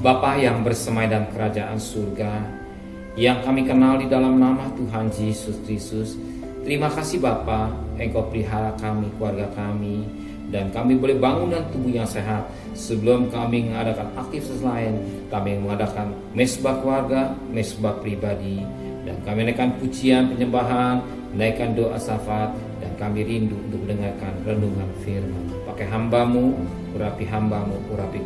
Bapa yang bersemai dalam kerajaan surga, yang kami kenal di dalam nama Tuhan Yesus Kristus. Terima kasih Bapa, Engkau pelihara kami, keluarga kami, dan kami boleh bangun dengan tubuh yang sehat. Sebelum kami mengadakan aktivitas lain, kami mengadakan mesbah keluarga, mesbah pribadi, dan kami naikkan pujian, penyembahan, naikkan doa syafaat, dan kami rindu untuk mendengarkan renungan firman. Pakai hambamu, urapi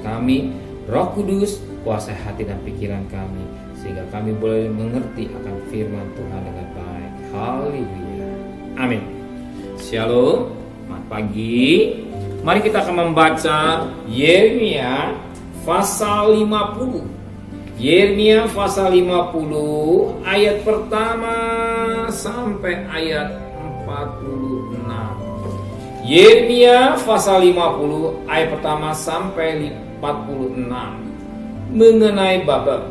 kami, Roh Kudus, kuasai hati dan pikiran kami, sehingga kami boleh mengerti akan firman Tuhan dengan baik. Haleluya. Amin. Shalom. Selamat pagi. Mari kita akan membaca Yeremia pasal 50. Yeremia pasal 50 ayat pertama sampai ayat 46. Yeremia pasal 50 ayat pertama sampai 46 mengenai Babel.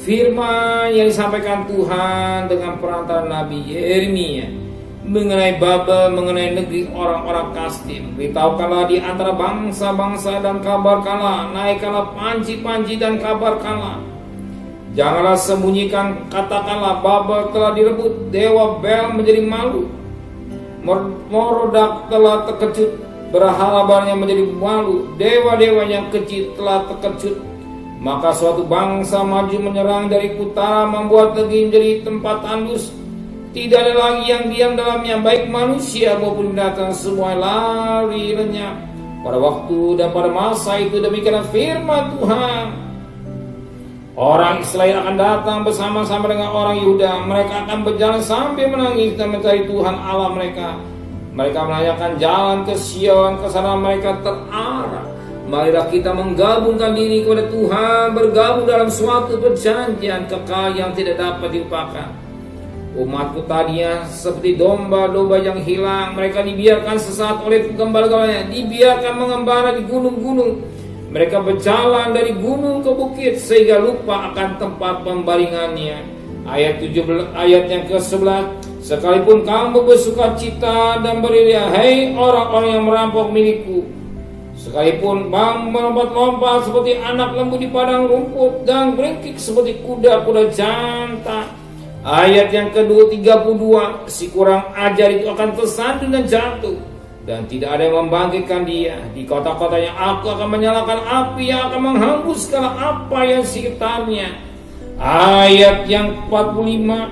Firman yang disampaikan Tuhan dengan perantara Nabi Yeremia mengenai Babel, mengenai negeri orang-orang Kasdim. Beritahukanlah di antara bangsa-bangsa dan kabarkanlah, naikkanlah panji-panji dan kabarkanlah. Janganlah sembunyikan, katakanlah Babel telah direbut, dewa Bel menjadi malu, Merodak telah terkejut, berhala-berhalanya menjadi malu, dewa-dewa yang kecil telah terkejut. Maka suatu bangsa maju menyerang dari utara, membuat negeri menjadi tempat tandus. Tidak ada lagi yang diam dalamnya, baik manusia maupun binatang, semua lari lenyap. Pada waktu dan pada masa itu demikianlah firman Tuhan. Orang Israel akan datang bersama-sama dengan orang Yehuda. Mereka akan berjalan sambil menangis dan mencari Tuhan Allah mereka. Mereka menanyakan jalan ke Sion, ke sana mereka terarah. Marilah kita menggabungkan diri kepada Tuhan, bergabung dalam suatu perjanjian kekal yang tidak dapat dilupakan. Umatku tadinya seperti domba-domba yang hilang. Mereka dibiarkan sesaat oleh penggembala-gembalanya, dibiarkan mengembara di gunung-gunung. Mereka berjalan dari gunung ke bukit sehingga lupa akan tempat pembaringannya. Ayat 17, ayat yang ke-11. Sekalipun kamu bersukacita dan beriria, hei orang-orang yang merampok milikku. Sekalipun kamu melompat-lompat seperti anak lembu di padang rumput dan beringkik seperti kuda-kuda jantan. Ayat yang ke-32, si kurang ajar itu akan tersandung dan jatuh, dan tidak ada yang membangkitkan dia. Di kota-kotanya aku akan menyalakan api yang akan menghanguskan apa yang sekitarnya. Ayat yang 45,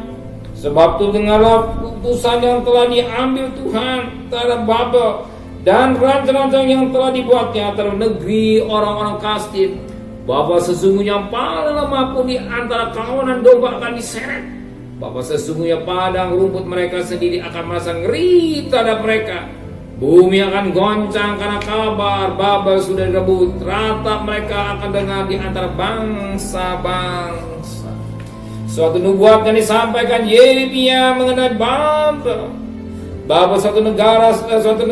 sebab itu dengarlah putusan yang telah diambil Tuhan terhadap Babel, dan rancang-rancang yang telah dibuatnya terhadap negeri orang-orang Kasdim. Bahwa sesungguhnya paling lemah pun di antara kawanan domba akan diseret. Bahwa sesungguhnya padang rumput mereka sendiri akan merasa ngeri terhadap mereka. Bumi akan goncang karena kabar Babel sudah direbut. Ratap mereka akan dengar di antara bangsa-bangsa. Suatu nubuat yang disampaikan Yeremia mengenai Babel. Babel suatu negara suatu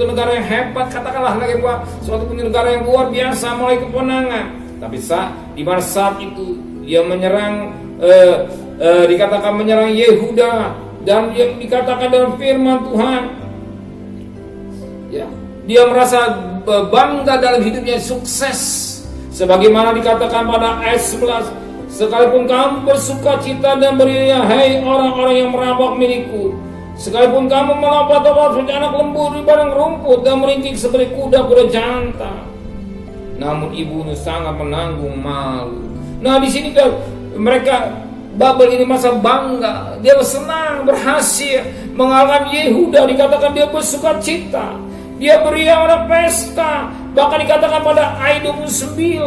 negara yang hebat, katakanlah lagi Pak, suatu negara yang luar biasa mulai keponangan. Tapi di mana saat itu dia menyerang, dikatakan menyerang Yehuda, dan yang dikatakan dalam firman Tuhan, ya, dia merasa bangga dalam hidupnya, sukses, sebagaimana dikatakan pada ayat 11. Sekalipun kamu bersukacita dan beriria, hei orang-orang yang merampok milikku. Sekalipun kamu melompat-lompat seperti anak lembu di padang rumput dan meringkik seperti kuda-kuda jantan, namun ibumu sangat menanggung malu. Nah, di sini mereka Babel ini masa bangga, dia senang berhasil mengalahkan Yehuda. Dikatakan dia bersukacita, dia beriang pada pesta. Bahkan dikatakan pada ayat 29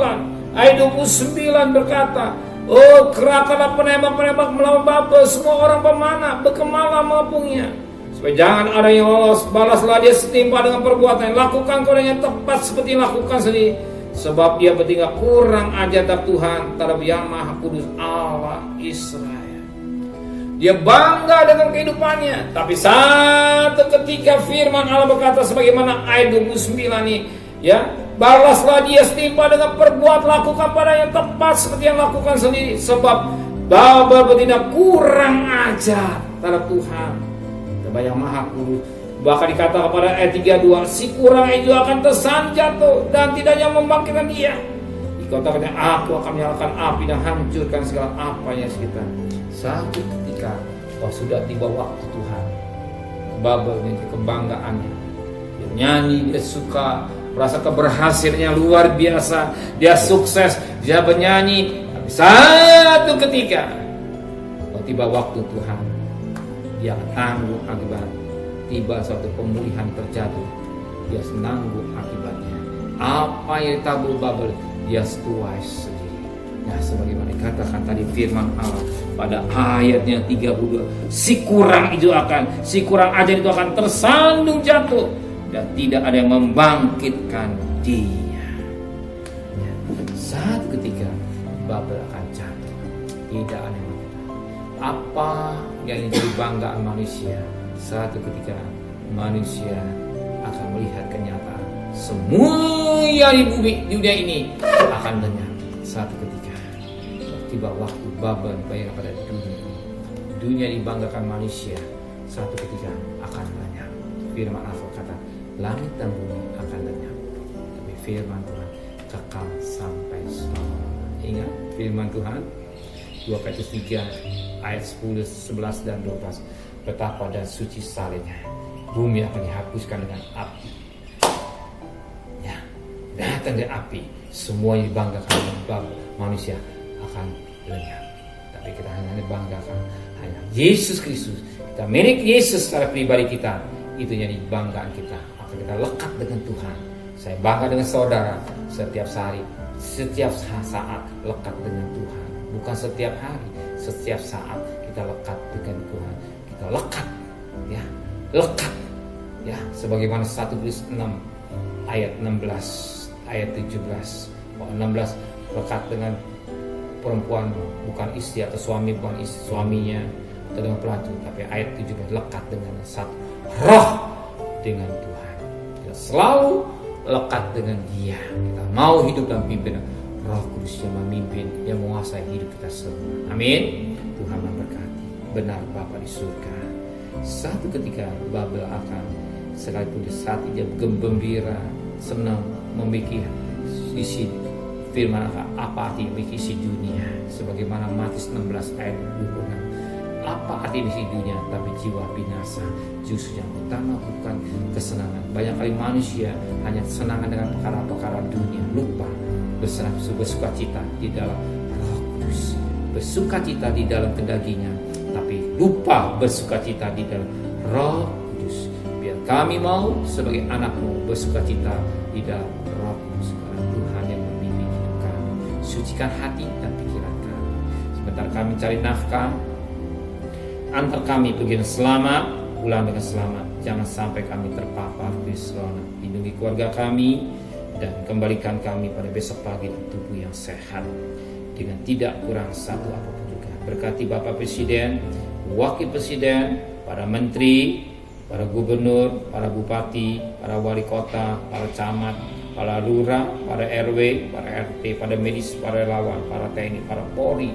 berkata, oh, kerahkanlah penembak-penembak melawan Babel, semua orang pemanah berkemala mengepungnya, supaya jangan ada yang lolos. Balaslah dia setimpa dengan perbuatan, lakukan kau yang tepat seperti lakukan sendiri. Sebab dia bertingkah kurang ajar terhadap Tuhan, terhadap Yang Maha Kudus Allah Israel. Dia bangga dengan kehidupannya. Tapi satu ketika firman Allah berkata sebagaimana ayat 29 ini, ya, balaslah dia setimpa dengan perbuat, lakukan pada yang tepat seperti yang lakukan sendiri. Sebab Babel bertindak kurang ajar terhadap Tuhan, terhadap Yang Maha Kudus. Bahkan dikatakan pada ayat 32, si kurang itu akan tersandung jatuh dan tidak yang membangkitkan dia. Kau katakan, aku akan menyalakan api dan hancurkan segala apa yang kita. Satu ketika kau sudah tiba waktu Tuhan, Babel ini kebanggaannya. Dia nyanyi, dia suka, merasa keberhasilannya luar biasa. Dia sukses, dia bernyanyi. Tapi satu ketika kau tiba waktu Tuhan, dia tanggung akibat. Tiba suatu pemulihan terjadi, dia menanggung akibatnya. Apa yang tabur Babel, dia tuai sendiri. Nah, sebagaimana dikatakan tadi firman Allah pada ayatnya 32, si kurang ajar itu akan tersandung jatuh dan tidak ada yang membangkitkan dia. Ya, saat ketika Babel akan jatuh, tidak ada yang apa yang jadi banggaan manusia. Satu ketika manusia akan melihat kenyataan semua yang di bumi dunia ini akan lenyap. Satu ketika tiba waktu Babel bayar pada dunia ini, dunia dibanggakan manusia, satu ketika akan lenyap. Firman Allah kata langit dan bumi akan lenyap, tapi firman Tuhan kekal sampai selamanya. Ingat firman Tuhan 2 Petrus 3 ayat 10, 11 dan 12. Betapa dan suci salehnya, bumi akan dihapuskan dengan api. Ya, datang dari api, semua yang dibanggakan dengan manusia akan lenyap. Tapi kita hanya dibanggakan hanya Yesus Kristus. Kita milik Yesus secara pribadi kita, itu yang dibanggakan kita. Maka kita lekat dengan Tuhan. Saya bangga dengan saudara setiap hari, setiap saat lekat dengan Tuhan. Bukan setiap hari, setiap saat kita lekat dengan Tuhan. Lekat, ya, lekat, ya, sebagaimana 1 Korintus 6 ayat 16, ayat 17, 16 lekat dengan perempuan bukan istri atau suami bukan istri, suaminya atau dengan pelacur, tapi ayat 17 lekat dengan satu roh dengan Tuhan. Kita selalu lekat dengan Dia. Kita mau hidup dalam pimpinan Roh Kudus yang memimpin, yang menguasai hidup kita semua. Amin. Tuhan memberkati. Benar Bapa di surga. Satu ketika Babel akan sekalipun di saat dia gembira, senang memiliki isi firman apa arti memiliki isi dunia, sebagaimana Matius 16 ayat 26. Apa arti isi dunia tapi jiwa binasa. Justru yang utama bukan kesenangan. Banyak kali manusia hanya senangan dengan perkara-perkara dunia, lupa bersukacita di dalam Roh Kudus, bersukacita di dalam kedagingan, tapi lupa bersukacita di dalam Roh Kudus. Biar kami mau sebagai anak-Mu bersukacita di dalam Roh Kudus, karena Tuhan yang membimbing hidup kami. Sucikan hati dan pikiran kami. Sebentar kami cari nafkah, antar kami pergi dengan selamat, pulang dengan selamat. Jangan sampai kami terpapar virus corona. Lindungi keluarga kami dan kembalikan kami pada besok pagi dengan tubuh yang sehat, dengan tidak kurang satu apapun juga. Berkati Bapak Presiden, Wakil Presiden, para menteri, para gubernur, para bupati, para wali kota, para camat, para lurah, para RW, para RT, para medis, para relawan, para TNI, para Polri,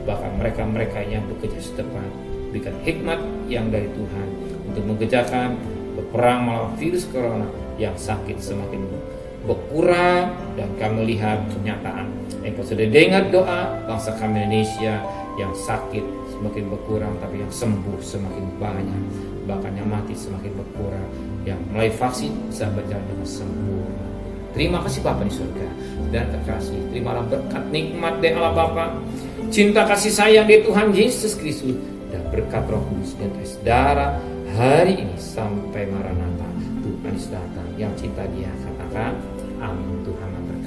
bahkan mereka-mereka yang bekerja sedepan. Berikan hikmat yang dari Tuhan untuk mengerjakan berperang melawan virus corona yang sakit semakin berkurang, dan kami lihat kenyataan. Engkau sudah dengar doa bangsa kami Indonesia yang sakit semakin berkurang, tapi yang sembuh semakin banyak, bahkan yang mati semakin berkurang, yang mulai vaksin bisa berjalan dengan sempurna. Terima kasih Bapa di surga dan terkasih. Terimalah berkat nikmat dari Allah Bapa, cinta kasih sayang dari Tuhan Yesus Kristus, dan berkat Roh Kudus dan darah hari ini sampai Maranatha. Tuhan datang, yang cinta Dia katakan amin. Tuhan memberkati.